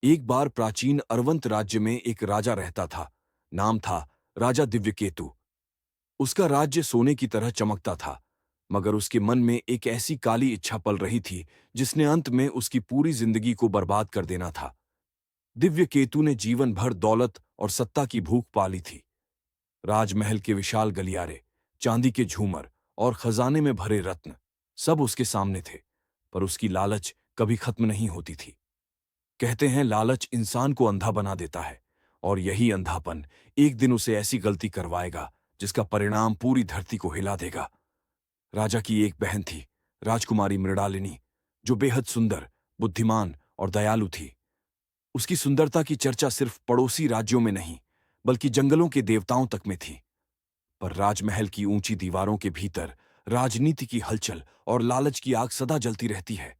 एक बार प्राचीन अरवंत राज्य में एक राजा रहता था। नाम था राजा दिव्यकेतु। उसका राज्य सोने की तरह चमकता था, मगर उसके मन में एक ऐसी काली इच्छा पल रही थी जिसने अंत में उसकी पूरी जिंदगी को बर्बाद कर देना था। दिव्यकेतु ने जीवन भर दौलत और सत्ता की भूख पाली थी। राजमहल के विशाल गलियारे, चांदी के झूमर और खजाने में भरे रत्न सब उसके सामने थे, पर उसकी लालच कभी खत्म नहीं होती थी। कहते हैं लालच इंसान को अंधा बना देता है, और यही अंधापन एक दिन उसे ऐसी गलती करवाएगा जिसका परिणाम पूरी धरती को हिला देगा। राजा की एक बहन थी, राजकुमारी मृणालिनी, जो बेहद सुंदर, बुद्धिमान और दयालु थी। उसकी सुंदरता की चर्चा सिर्फ पड़ोसी राज्यों में नहीं, बल्कि जंगलों के देवताओं तक में थी। पर राजमहल की ऊंची दीवारों के भीतर राजनीति की हलचल और लालच की आग सदा जलती रहती है।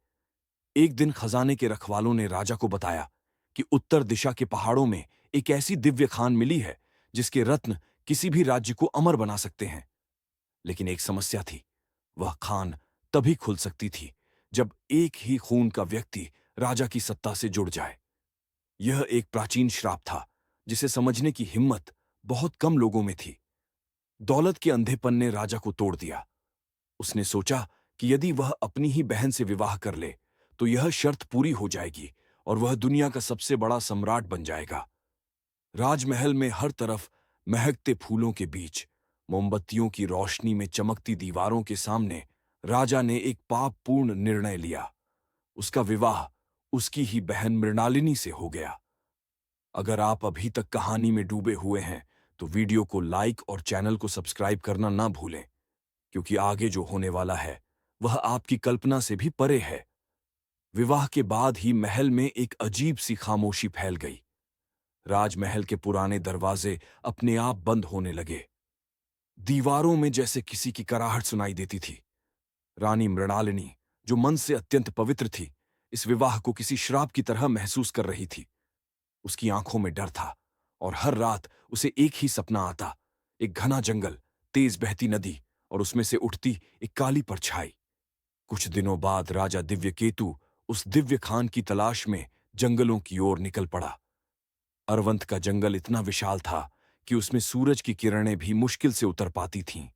एक दिन खजाने के रखवालों ने राजा को बताया कि उत्तर दिशा के पहाड़ों में एक ऐसी दिव्य खान मिली है जिसके रत्न किसी भी राज्य को अमर बना सकते हैं। लेकिन एक समस्या थी। वह खान तभी खुल सकती थी जब एक ही खून का व्यक्ति राजा की सत्ता से जुड़ जाए। यह एक प्राचीन श्राप था जिसे समझने की हिम्मत बहुत कम लोगों में थी। दौलत के अंधेपन ने राजा को तोड़ दिया। उसने सोचा कि यदि वह अपनी ही बहन से विवाह कर ले तो यह शर्त पूरी हो जाएगी और वह दुनिया का सबसे बड़ा सम्राट बन जाएगा। राजमहल में हर तरफ महकते फूलों के बीच, मोमबत्तियों की रोशनी में चमकती दीवारों के सामने राजा ने एक पापपूर्ण निर्णय लिया। उसका विवाह उसकी ही बहन मृणालिनी से हो गया। अगर आप अभी तक कहानी में डूबे हुए हैं तो वीडियो को लाइक और चैनल को सब्सक्राइब करना ना भूलें, क्योंकि आगे जो होने वाला है वह आपकी कल्पना से भी परे है। विवाह के बाद ही महल में एक अजीब सी खामोशी फैल गई। राजमहल के पुराने दरवाजे अपने आप बंद होने लगे। दीवारों में जैसे किसी की कराहट सुनाई देती थी। रानी मृणालिनी, जो मन से अत्यंत पवित्र थी, इस विवाह को किसी श्राप की तरह महसूस कर रही थी। उसकी आंखों में डर था और हर रात उसे एक ही सपना आता, एक घना जंगल, तेज बहती नदी और उसमें से उठती एक काली परछाई। कुछ दिनों बाद राजा दिव्यकेतु उस दिव्य खान की तलाश में जंगलों की ओर निकल पड़ा। अरवंत का जंगल इतना विशाल था कि उसमें सूरज की किरणें भी मुश्किल से उतर पाती थीं।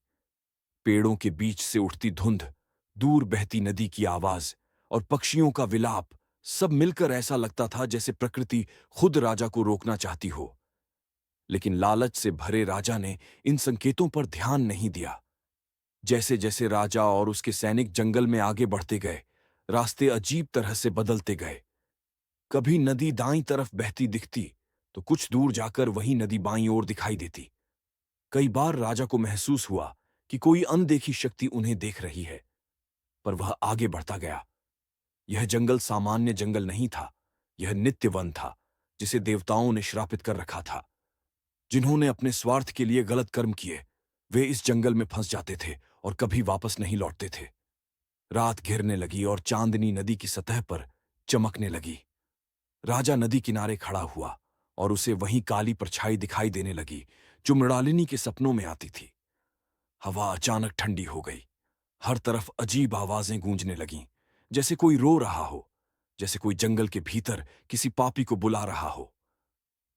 पेड़ों के बीच से उठती धुंध, दूर बहती नदी की आवाज और पक्षियों का विलाप सब मिलकर ऐसा लगता था जैसे प्रकृति खुद राजा को रोकना चाहती हो। लेकिन लालच से भरे राजा ने इन संकेतों पर ध्यान नहीं दिया। जैसे जैसे राजा और उसके सैनिक जंगल में आगे बढ़ते गए, रास्ते अजीब तरह से बदलते गए। कभी नदी दाईं तरफ बहती दिखती तो कुछ दूर जाकर वही नदी बाईं ओर दिखाई देती। कई बार राजा को महसूस हुआ कि कोई अनदेखी शक्ति उन्हें देख रही है, पर वह आगे बढ़ता गया। यह जंगल सामान्य जंगल नहीं था, यह नित्य वन था जिसे देवताओं ने श्रापित कर रखा था। जिन्होंने अपने स्वार्थ के लिए गलत कर्म किए, वे इस जंगल में फंस जाते थे और कभी वापस नहीं लौटते थे। रात घिरने लगी और चांदनी नदी की सतह पर चमकने लगी। राजा नदी किनारे खड़ा हुआ और उसे वहीं काली परछाई दिखाई देने लगी जो मृणालिनी के सपनों में आती थी। हवा अचानक ठंडी हो गई। हर तरफ अजीब आवाजें गूंजने लगीं, जैसे कोई रो रहा हो, जैसे कोई जंगल के भीतर किसी पापी को बुला रहा हो।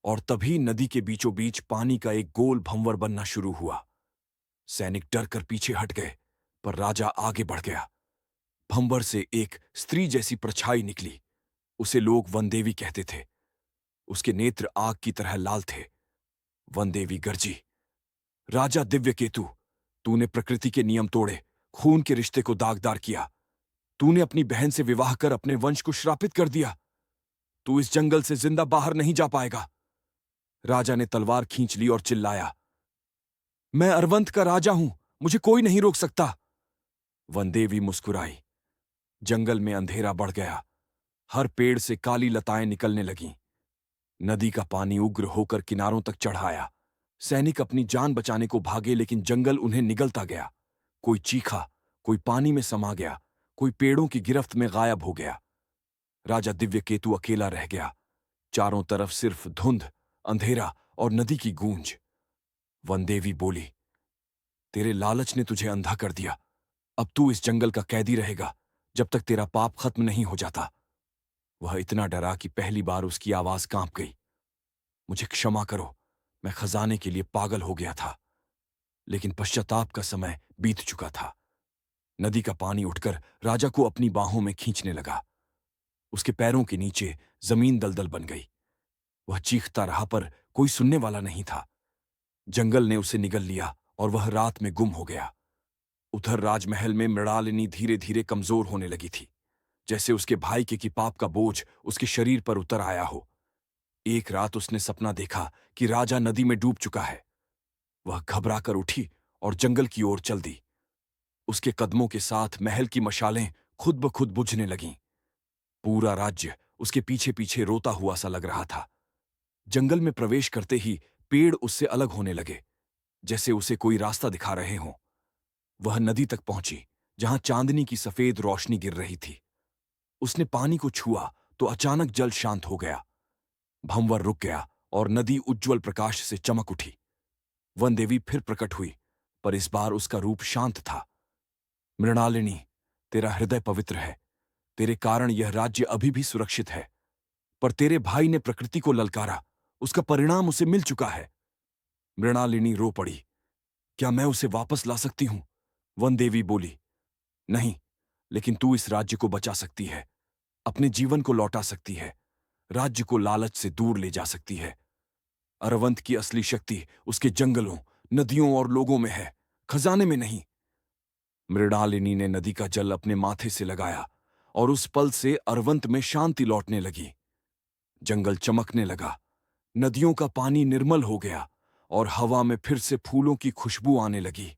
और तभी नदी के बीचों बीच पानी का एक गोल भंवर बनना शुरू हुआ। सैनिक डर कर पीछे हट गए, पर राजा आगे बढ़ गया। भंवर से एक स्त्री जैसी परछाई निकली। उसे लोग वनदेवी कहते थे। उसके नेत्र आग की तरह लाल थे। वनदेवी गरजी, राजा दिव्यकेतु, तूने प्रकृति के नियम तोड़े, खून के रिश्ते को दागदार किया। तूने अपनी बहन से विवाह कर अपने वंश को श्रापित कर दिया। तू इस जंगल से जिंदा बाहर नहीं जा पाएगा। राजा ने तलवार खींच ली और चिल्लाया, मैं अरवंत का राजा हूं, मुझे कोई नहीं रोक सकता। वनदेवी मुस्कुराई। जंगल में अंधेरा बढ़ गया। हर पेड़ से काली लताएं निकलने लगीं। नदी का पानी उग्र होकर किनारों तक चढ़ आया। सैनिक अपनी जान बचाने को भागे, लेकिन जंगल उन्हें निगलता गया। कोई चीखा, कोई पानी में समा गया, कोई पेड़ों की गिरफ्त में गायब हो गया। राजा दिव्यकेतु अकेला रह गया। चारों तरफ सिर्फ धुंध, अंधेरा और नदी की गूंज। वनदेवी बोली, तेरे लालच ने तुझे अंधा कर दिया। अब तू इस जंगल का कैदी रहेगा जब तक तेरा पाप खत्म नहीं हो जाता। वह इतना डरा कि पहली बार उसकी आवाज कांप गई। मुझे क्षमा करो, मैं खजाने के लिए पागल हो गया था। लेकिन पश्चाताप का समय बीत चुका था। नदी का पानी उठकर राजा को अपनी बाहों में खींचने लगा। उसके पैरों के नीचे जमीन दलदल बन गई। वह चीखता रहा पर कोई सुनने वाला नहीं था। जंगल ने उसे निगल लिया और वह रात में गुम हो गया। उधर राजमहल में मृणालिनी धीरे धीरे कमजोर होने लगी थी, जैसे उसके भाई के कि पाप का बोझ उसके शरीर पर उतर आया हो। एक रात उसने सपना देखा कि राजा नदी में डूब चुका है। वह घबराकर उठी और जंगल की ओर चल दी। उसके कदमों के साथ महल की मशालें खुद ब खुद बुझने लगीं। पूरा राज्य उसके पीछे पीछे रोता हुआ सा लग रहा था। जंगल में प्रवेश करते ही पेड़ उससे अलग होने लगे, जैसे उसे कोई रास्ता दिखा रहे हों। वह नदी तक पहुंची, जहां चांदनी की सफेद रोशनी गिर रही थी। उसने पानी को छुआ तो अचानक जल शांत हो गया। भंवर रुक गया और नदी उज्ज्वल प्रकाश से चमक उठी। वन देवी फिर प्रकट हुई, पर इस बार उसका रूप शांत था। मृणालिनी, तेरा हृदय पवित्र है। तेरे कारण यह राज्य अभी भी सुरक्षित है। पर तेरे भाई ने प्रकृति को ललकारा, उसका परिणाम उसे मिल चुका है। मृणालिनी रो पड़ी। क्या मैं उसे वापस ला सकती हूं? वन देवी बोली। नहीं, लेकिन तू इस राज्य को बचा सकती है, अपने जीवन को लौटा सकती है, राज्य को लालच से दूर ले जा सकती है। अरवंत की असली शक्ति उसके जंगलों, नदियों और लोगों में है, खजाने में नहीं। मृणालिनी ने नदी का जल अपने माथे से लगाया और उस पल से अरवंत में शांति लौटने लगी। जंगल चमकने लगा, नदियों का पानी निर्मल हो गया और हवा में फिर से फूलों की खुशबू आने लगी।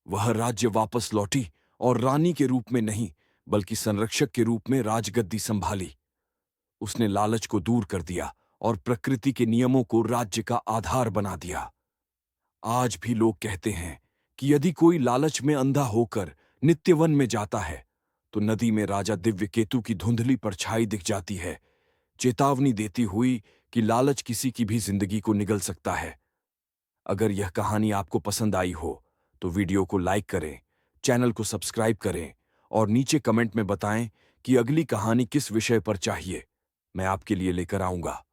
वह राज्य वापस लौटी और रानी के रूप में नहीं, बल्कि संरक्षक के रूप में राजगद्दी संभाली। उसने लालच को दूर कर दिया और प्रकृति के नियमों को राज्य का आधार बना दिया। आज भी लोग कहते हैं कि यदि कोई लालच में अंधा होकर नित्य वन में जाता है, तो नदी में राजा दिव्य केतु की धुंधली परछाई दिख जाती है, चेतावनी देती हुई कि लालच किसी की भी जिंदगी को निगल सकता है। अगर यह कहानी आपको पसंद आई हो, तो वीडियो को लाइक करें, चैनल को सब्सक्राइब करें और नीचे कमेंट में बताएं कि अगली कहानी किस विषय पर चाहिए। मैं आपके लिए लेकर आऊंगा।